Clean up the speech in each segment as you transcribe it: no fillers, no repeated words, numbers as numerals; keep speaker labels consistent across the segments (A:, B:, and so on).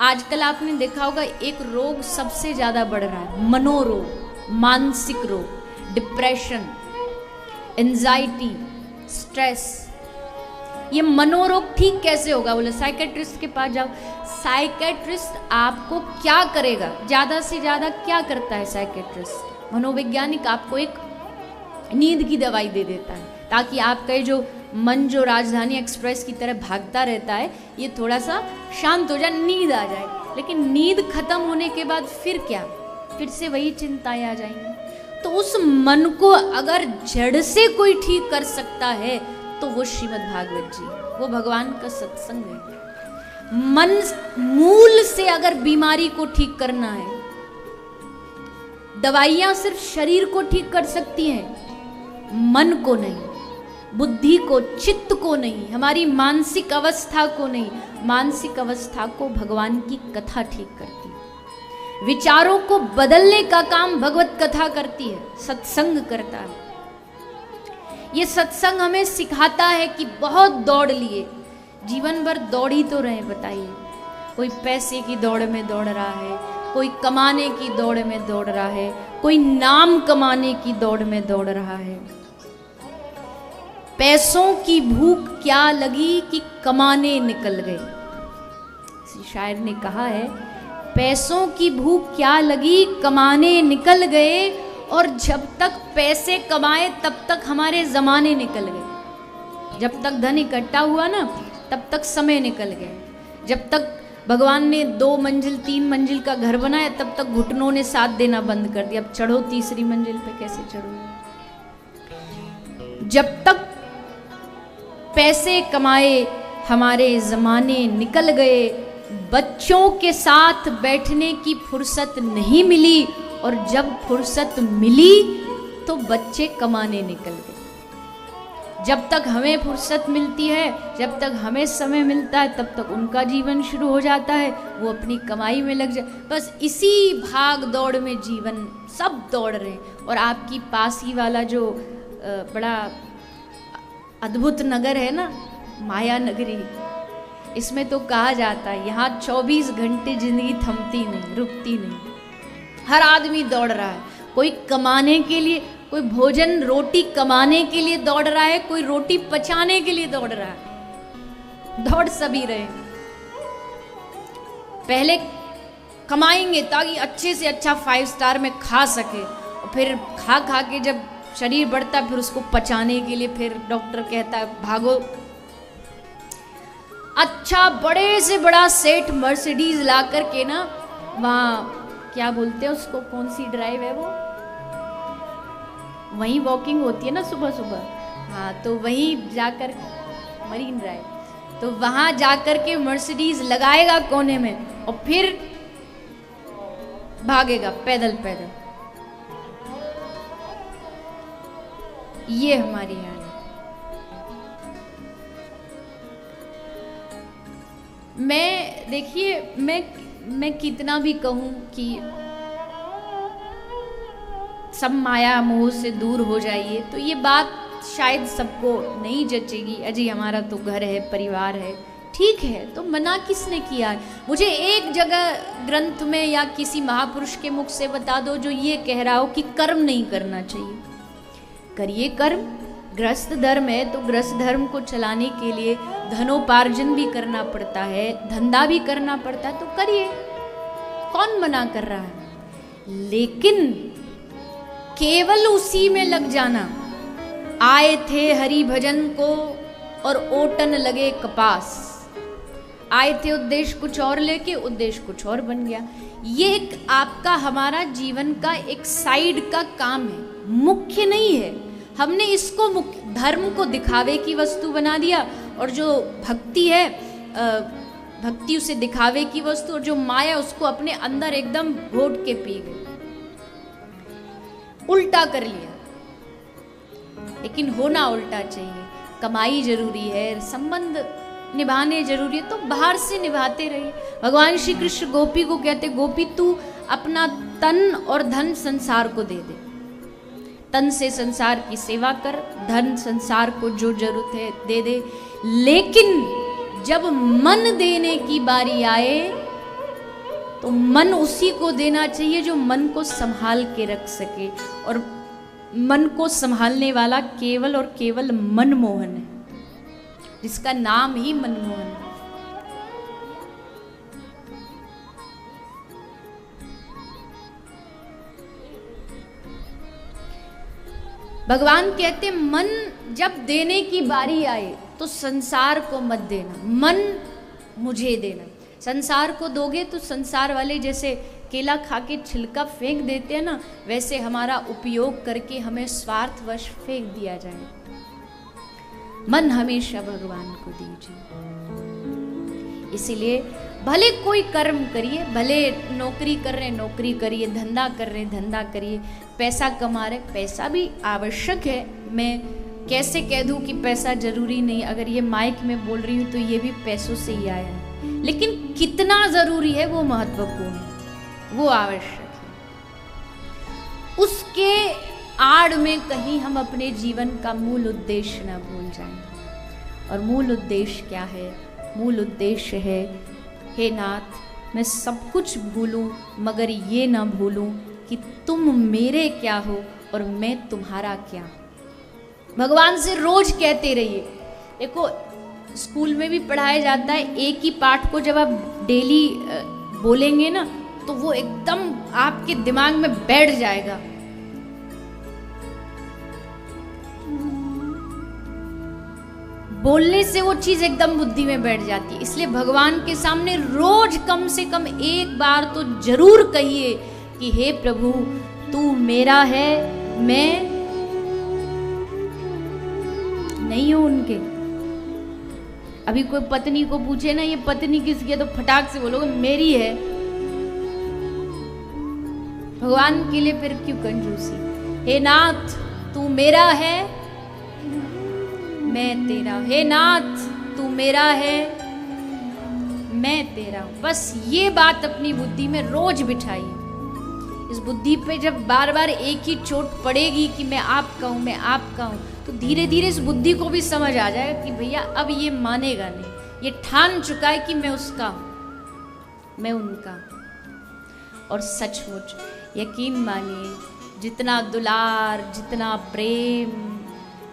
A: आजकल आपने देखा होगा एक रोग सबसे ज्यादा बढ़ रहा है, मनोरोग, मानसिक रोग, डिप्रेशन, एंजाइटी, स्ट्रेस। ये मनोरोग ठीक कैसे होगा? बोले साइकेट्रिस्ट के पास जाओ। साइकेट्रिस्ट आपको क्या करेगा? ज्यादा से ज्यादा क्या करता है साइकेट्रिस्ट? मनोवैज्ञानिक आपको एक नींद की दवाई दे देता है ताकि आपका ये जो मन जो राजधानी एक्सप्रेस की तरह भागता रहता है ये थोड़ा सा शांत हो जाए, नींद आ जाए। लेकिन नींद खत्म होने के बाद फिर क्या? फिर से वही चिंताएं आ जाएंगी। तो उस मन को अगर जड़ से कोई ठीक कर सकता है तो वो श्रीमद् भागवत जी, वो भगवान का सत्संग है। मन मूल से अगर बीमारी को ठीक करना है, दवाइयां सिर्फ शरीर को ठीक कर सकती हैं, मन को नहीं, बुद्धि को, चित्त को नहीं, हमारी मानसिक अवस्था को नहीं। मानसिक अवस्था को भगवान की कथा ठीक करती है। विचारों को बदलने का काम भगवत कथा करती है, सत्संग करता है। ये सत्संग हमें सिखाता है कि बहुत दौड़ लिए, जीवन भर दौड़ ही तो रहे। बताइए, कोई पैसे की दौड़ में दौड़ रहा है, कोई कमाने की दौड़ में दौड़ रहा है, कोई नाम कमाने की दौड़ में दौड़ रहा है। पैसों की भूख क्या लगी कि कमाने निकल गए। किसी शायर ने कहा है, पैसों की भूख क्या लगी कमाने निकल गए, और जब तक पैसे कमाए तब तक हमारे जमाने निकल गए। जब तक धन इकट्ठा हुआ ना तब तक समय निकल गए। जब तक भगवान ने 2 मंजिल 3 मंजिल का घर बनाया तब तक घुटनों ने साथ देना बंद कर दिया। अब चढ़ो तीसरी मंजिल पे, कैसे चढ़ो? जब तक पैसे कमाए हमारे जमाने निकल गए। बच्चों के साथ बैठने की फुर्सत नहीं मिली, और जब फुर्सत मिली तो बच्चे कमाने निकल गए। जब तक हमें फुर्सत मिलती है, जब तक हमें समय मिलता है, तब तक उनका जीवन शुरू हो जाता है, वो अपनी कमाई में लग जाए। बस इसी भाग दौड़ में जीवन सब दौड़ रहे हैं। और आपकी पास ही वाला जो बड़ा अद्भुत नगर है ना, माया नगरी, इसमें तो कहा जाता है यहाँ 24 घंटे जिंदगी थमती नहीं, रुकती नहीं। हर आदमी दौड़ रहा है, कोई कमाने के लिए, कोई भोजन रोटी कमाने के लिए दौड़ रहा है, कोई रोटी पचाने के लिए दौड़ रहा है। दौड़ सभी रहे। पहले कमाएंगे ताकि अच्छे से अच्छा 5 स्टार में खा सके, और फिर खा खा के जब शरीर बढ़ता है फिर उसको पचाने के लिए फिर डॉक्टर कहता है भागो। अच्छा बड़े से बड़ा सेठ मर्सिडीज ला करके ना, वहाँ क्या बोलते हैं उसको, कौन सी ड्राइव है वो, वहीं वॉकिंग होती है ना सुबह सुबह, हाँ, तो वहीं जाकर मरीन ड्राइव, तो वहाँ जाकर के मर्सिडीज लगाएगा कोने में और फिर भागेगा पैदल पैदल। ये हमारी यहाँ है। मैं देखिए, मैं कितना भी कहूँ कि सब माया मोह से दूर हो जाइए, तो ये बात शायद सबको नहीं जचेगी। अजी हमारा तो घर है, परिवार है, ठीक है, तो मना किसने किया है? मुझे एक जगह ग्रंथ में या किसी महापुरुष के मुख से बता दो जो ये कह रहा हो कि कर्म नहीं करना चाहिए। करिए कर्म। गृहस्थ धर्म है तो गृहस्थ धर्म को चलाने के लिए धनोपार्जन भी करना पड़ता है, धंधा भी करना पड़ता है, तो करिए, कौन मना कर रहा है। लेकिन केवल उसी में लग जाना, आए थे हरि भजन को और ओटन लगे कपास, आए थे उद्देश्य कुछ और लेके उद्देश्य कुछ और बन गया। ये एक आपका हमारा जीवन का एक साइड का काम है, मुख्य नहीं है। हमने इसको मुख्य, धर्म को दिखावे की वस्तु बना दिया, और जो भक्ति है भक्ति उसे दिखावे की वस्तु, और जो माया उसको अपने अंदर एकदम घोट के पी गई, उल्टा कर लिया। लेकिन होना उल्टा चाहिए। कमाई जरूरी है, संबंध निभाने जरूरी है, तो बाहर से निभाते रहिए। भगवान श्री कृष्ण गोपी को कहते, गोपी तू अपना तन और धन संसार को दे दे। तन से संसार की सेवा कर, धन संसार को जो जरूरत है दे दे, लेकिन जब मन देने की बारी आए तो मन उसी को देना चाहिए जो मन को संभाल के रख सके, और मन को संभालने वाला केवल और केवल मनमोहन है, जिसका नाम ही मनमोहन है। भगवान कहते मन जब देने की बारी आए तो संसार को मत देना, मन मुझे देना। संसार को दोगे तो संसार वाले जैसे केला खा के छिलका फेंक देते हैं ना, वैसे हमारा उपयोग करके हमें स्वार्थवश फेंक दिया जाए। मन हमेशा भगवान को दीजिए। इसीलिए भले कोई कर्म करिए, भले नौकरी कर रहे नौकरी करिए, धंधा कर रहे धंधा करिए, पैसा कमा रहे पैसा भी आवश्यक है। मैं कैसे कह दूं कि पैसा जरूरी नहीं, अगर ये माइक में बोल रही हूँ तो ये भी पैसों से ही आया है, लेकिन कितना जरूरी है वो महत्वपूर्ण है, वो आवश्यक है। उसके आड़ में कहीं हम अपने जीवन का मूल उद्देश्य ना भूल जाएं। और मूल उद्देश्य क्या है? मूल उद्देश्य है, हे नाथ मैं सब कुछ भूलूं मगर ये ना भूलूं कि तुम मेरे क्या हो और मैं तुम्हारा क्या। भगवान से रोज कहते रहिए। देखो स्कूल में भी पढ़ाया जाता है, एक ही पाठ को जब आप डेली बोलेंगे ना तो वो एकदम आपके दिमाग में बैठ जाएगा। बोलने से वो चीज एकदम बुद्धि में बैठ जाती है। इसलिए भगवान के सामने रोज कम से कम एक बार तो जरूर कहिए कि हे प्रभु तू मेरा है, मैं नहीं हूं उनके। अभी कोई पत्नी को पूछे ना ये पत्नी किसकी है तो फटाक से बोलोगे मेरी है। भगवान के लिए फिर क्यों कंजूसी? हे नाथ तू मेरा है मैं तेरा, हे नाथ तू मेरा है मैं तेरा। बस ये बात अपनी बुद्धि में रोज बिठाइए। इस बुद्धि पे जब बार बार एक ही चोट पड़ेगी कि मैं आपका हूं मैं आपका हूं, तो धीरे धीरे इस बुद्धि को भी समझ आ जाएगा कि भैया अब ये मानेगा नहीं, ये ठान चुका है कि मैं उसका हूं मैं उनका। और सचमुच यकीन मानिए जितना दुलार जितना प्रेम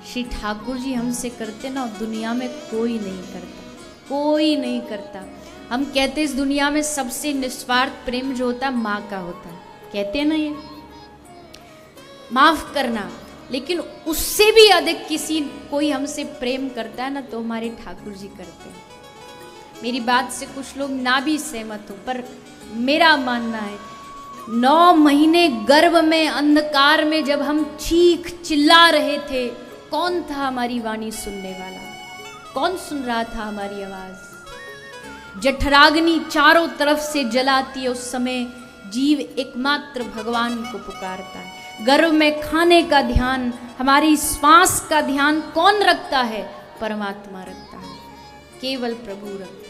A: श्री ठाकुर जी हमसे करते ना दुनिया में कोई नहीं करता, कोई नहीं करता। हम कहते इस दुनिया में सबसे निस्वार्थ प्रेम जो होता है माँ का होता है, कहते हैं ना ये माफ करना, लेकिन उससे भी अधिक किसी कोई हमसे प्रेम करता है ना तो हमारे ठाकुर जी करते हैं। मेरी बात से कुछ लोग ना भी सहमत हो, पर मेरा मानना है 9 महीने गर्भ में अंधकार में जब हम चीख चिल्ला रहे थे, कौन था हमारी वाणी सुनने वाला? कौन सुन रहा था हमारी आवाज? जठराग्नि चारों तरफ से जलाती है, उस समय जीव एकमात्र भगवान को पुकारता है। गर्भ में खाने का ध्यान, हमारी श्वास का ध्यान कौन रखता है? परमात्मा रखता है, केवल प्रभु रखता है।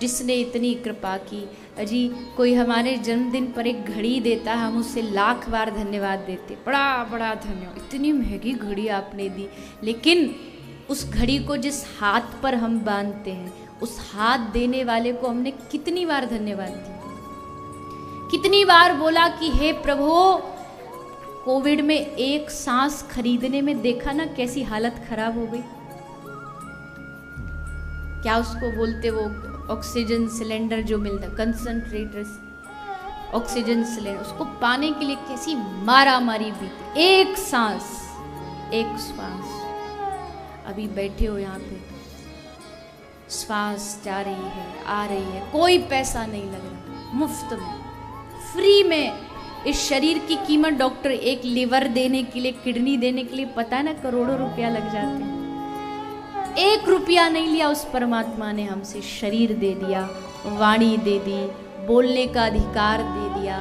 A: जिसने इतनी कृपा की। अजी कोई हमारे जन्मदिन पर एक घड़ी देता है, हम उससे लाख बार धन्यवाद देते, बड़ा बड़ा धन्यवाद, इतनी महंगी घड़ी आपने दी। लेकिन उस घड़ी को जिस हाथ पर हम बांधते हैं, उस हाथ देने वाले को हमने कितनी बार धन्यवाद दिया, कितनी बार बोला कि हे प्रभु। कोविड में एक सांस खरीदने में देखा ना कैसी हालत खराब हो गई। क्या उसको बोलते वो ऑक्सीजन सिलेंडर जो मिलता, कंसंट्रेटर्स ऑक्सीजन सिलेंडर, उसको पाने के लिए कैसी मारा मारी बीती। एक सांस एक श्वास। अभी बैठे हो यहाँ पे, श्वास जा रही है आ रही है, कोई पैसा नहीं लग रहा, मुफ्त में फ्री में। इस शरीर की कीमत डॉक्टर एक लिवर देने के लिए किडनी देने के लिए पता है ना करोड़ों रुपया लग जाते हैं। 1 रुपया नहीं लिया उस परमात्मा ने हमसे, शरीर दे दिया, वाणी दे दी, बोलने का अधिकार दे दिया,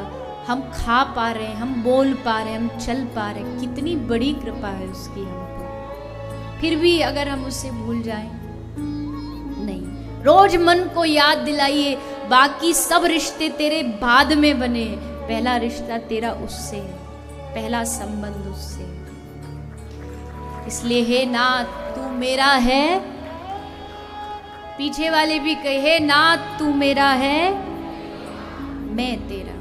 A: हम खा पा रहे हैं, हम बोल पा रहे हैं, हम चल पा रहे हैं। कितनी बड़ी कृपा है उसकी हम पर। फिर भी अगर हम उसे भूल जाएं, नहीं। रोज मन को याद दिलाइए, बाकी सब रिश्ते तेरे बाद में बने हैं, पहला रिश्ता तेरा उससे है, पहला संबंध उससे है। इसलिए हे नाथ तू मेरा है पीछे वाले भी कहे ना तू मेरा है मैं तेरा।